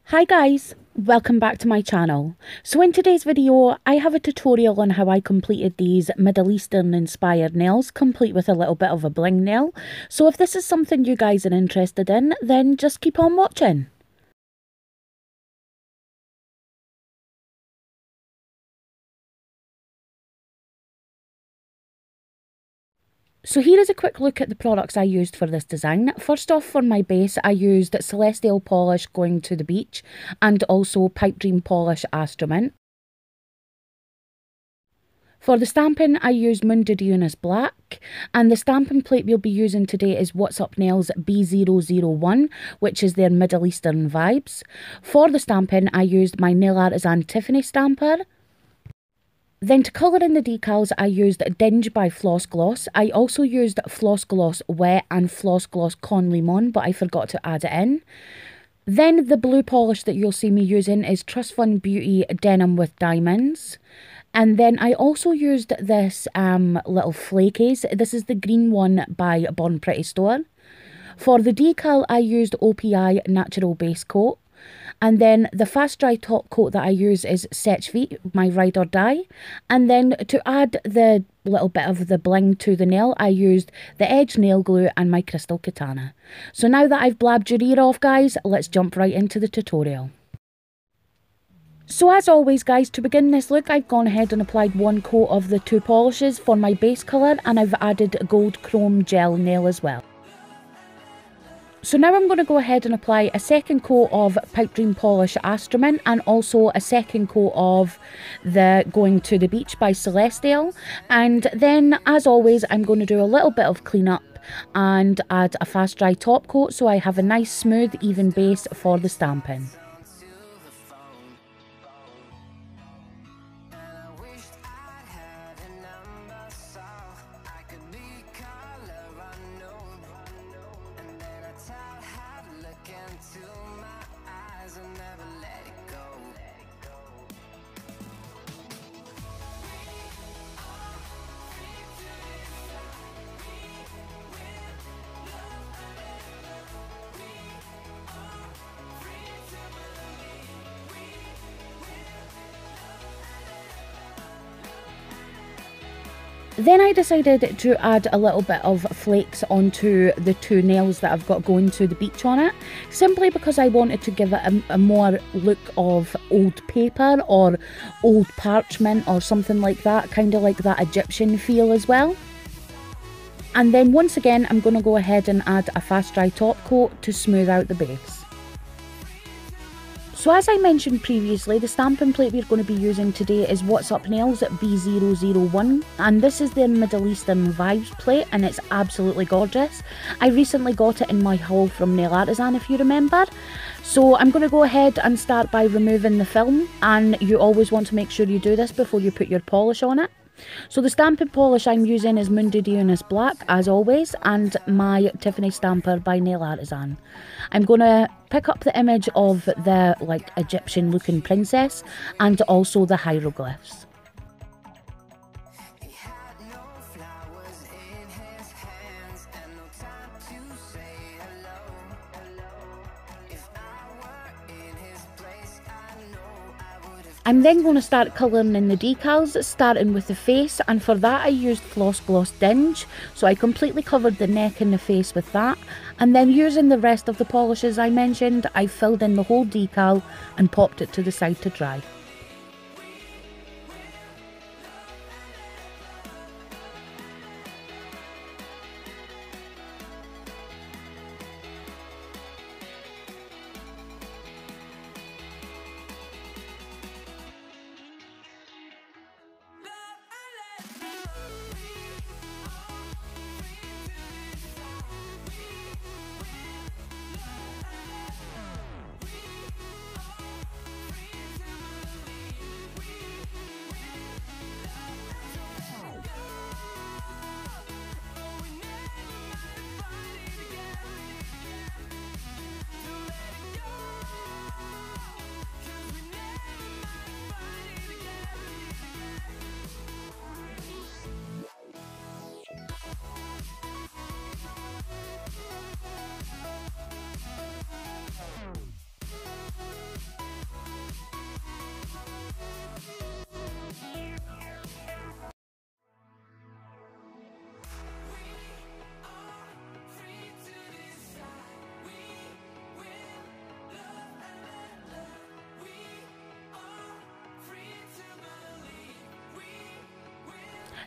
Hi guys, welcome back to my channel. So in today's video I have a tutorial on how I completed these Middle Eastern inspired nails, complete with a little bit of a bling nail. So if this is something you guys are interested in, then just keep on watching. So here is a quick look at the products I used for this design. First off, for my base I used Celestial Polish Going to the Beach and also Pipedream Polish Astrament. For the stamping I used Mundidiunas Black, and the stamping plate we'll be using today is What's Up Nails B001, which is their Middle Eastern vibes. For the stamping I used my nail artisan Tiffany stamper. Then to colour in the decals I used Dinge by Floss Gloss. I also used Floss Gloss Wet and Floss Gloss Con Limon, but I forgot to add it in. Then the blue polish that you'll see me using is Trust Fund Beauty Denim with Diamonds. And then I also used this little flakes. This is the green one by Born Pretty Store. For the decal I used OPI Natural Base Coat. And then the fast dry top coat that I use is Seche Vite, my ride or die. And then to add the little bit of the bling to the nail, I used the Edge nail glue and my crystal katana. So now that I've blabbed your ear off guys, let's jump right into the tutorial. So as always guys, to begin this look I've gone ahead and applied one coat of the two polishes for my base colour, and I've added gold chrome gel nail as well. So now I'm going to go ahead and apply a second coat of Pipedream Polish Astrament and also a second coat of the Going to the Beach by Celestial. And then as always I'm going to do a little bit of cleanup and add a fast dry top coat so I have a nice smooth even base for the stamping. Then I decided to add a little bit of flakes onto the two nails that I've got going to the beach on it, simply because I wanted to give it a more look of old paper or old parchment or something like that, kind of like that Egyptian feel as well. And then once again I'm going to go ahead and add a fast dry top coat to smooth out the base. So as I mentioned previously, the stamping plate we're going to be using today is What's Up Nails B001, and this is their Middle Eastern vibes plate and it's absolutely gorgeous. I recently got it in my haul from Nail Artisan if you remember. So I'm going to go ahead and start by removing the film, and you always want to make sure you do this before you put your polish on it. So the stamping polish I'm using is Mundidiunas Black as always, and my Tiffany stamper by Nail Artisan. I'm going to pick up the image of the like Egyptian looking princess and also the hieroglyphs. I'm then going to start colouring in the decals, starting with the face, and for that I used Floss Gloss Dinge, so I completely covered the neck and the face with that, and then using the rest of the polishes I mentioned, I filled in the whole decal and popped it to the side to dry.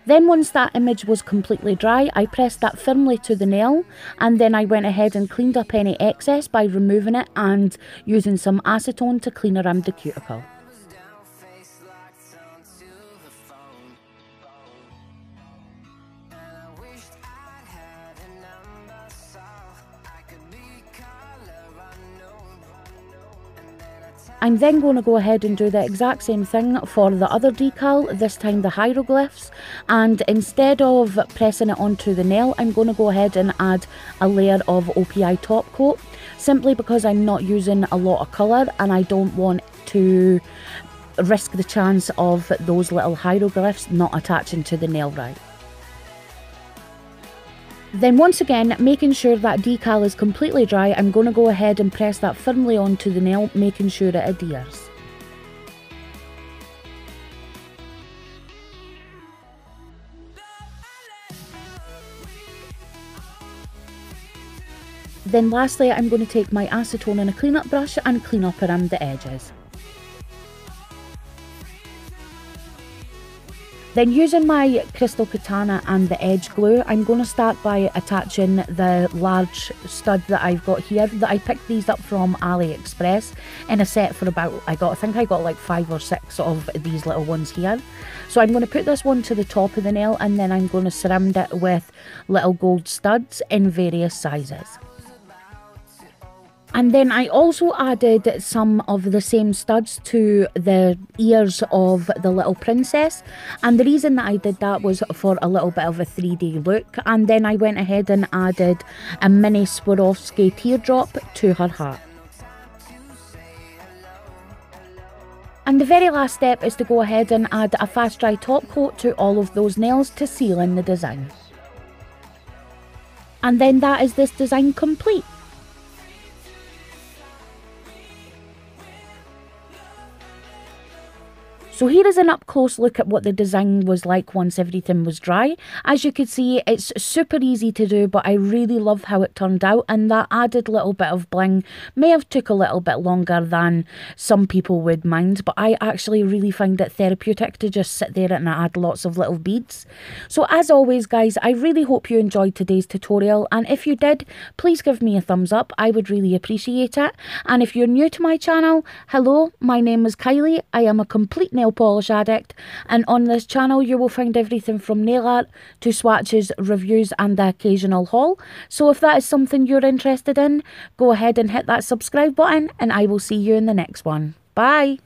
Then once that image was completely dry, I pressed that firmly to the nail, and then I went ahead and cleaned up any excess by removing it and using some acetone to clean around the cuticle. I'm then going to go ahead and do the exact same thing for the other decal, this time the hieroglyphs, and instead of pressing it onto the nail, I'm going to go ahead and add a layer of OPI top coat, simply because I'm not using a lot of colour and I don't want to risk the chance of those little hieroglyphs not attaching to the nail right. Then once again, making sure that decal is completely dry, I'm going to go ahead and press that firmly onto the nail, making sure it adheres. Then lastly, I'm going to take my acetone and a cleanup brush and clean up around the edges. Then using my crystal katana and the edge glue, I'm going to start by attaching the large stud that I've got here. I picked these up from AliExpress in a set for about, I think I got like 5 or 6 of these little ones here. So I'm going to put this one to the top of the nail, and then I'm going to surround it with little gold studs in various sizes. And then I also added some of the same studs to the ears of the little princess, and the reason that I did that was for a little bit of a 3D look. And then I went ahead and added a mini Swarovski teardrop to her hat. And the very last step is to go ahead and add a fast dry top coat to all of those nails to seal in the design. And then that is this design complete. So here is an up close look at what the design was like once everything was dry. As you can see, it's super easy to do, but I really love how it turned out, and that added little bit of bling may have took a little bit longer than some people would mind, but I actually really find it therapeutic to just sit there and add lots of little beads. So as always guys, I really hope you enjoyed today's tutorial, and if you did, please give me a thumbs up. I would really appreciate it. And if you're new to my channel, hello, my name is Kylie. I am a complete nail polish addict, and on this channel you will find everything from nail art to swatches, reviews and the occasional haul. So if that is something you're interested in, go ahead and hit that subscribe button, and I will see you in the next one. Bye!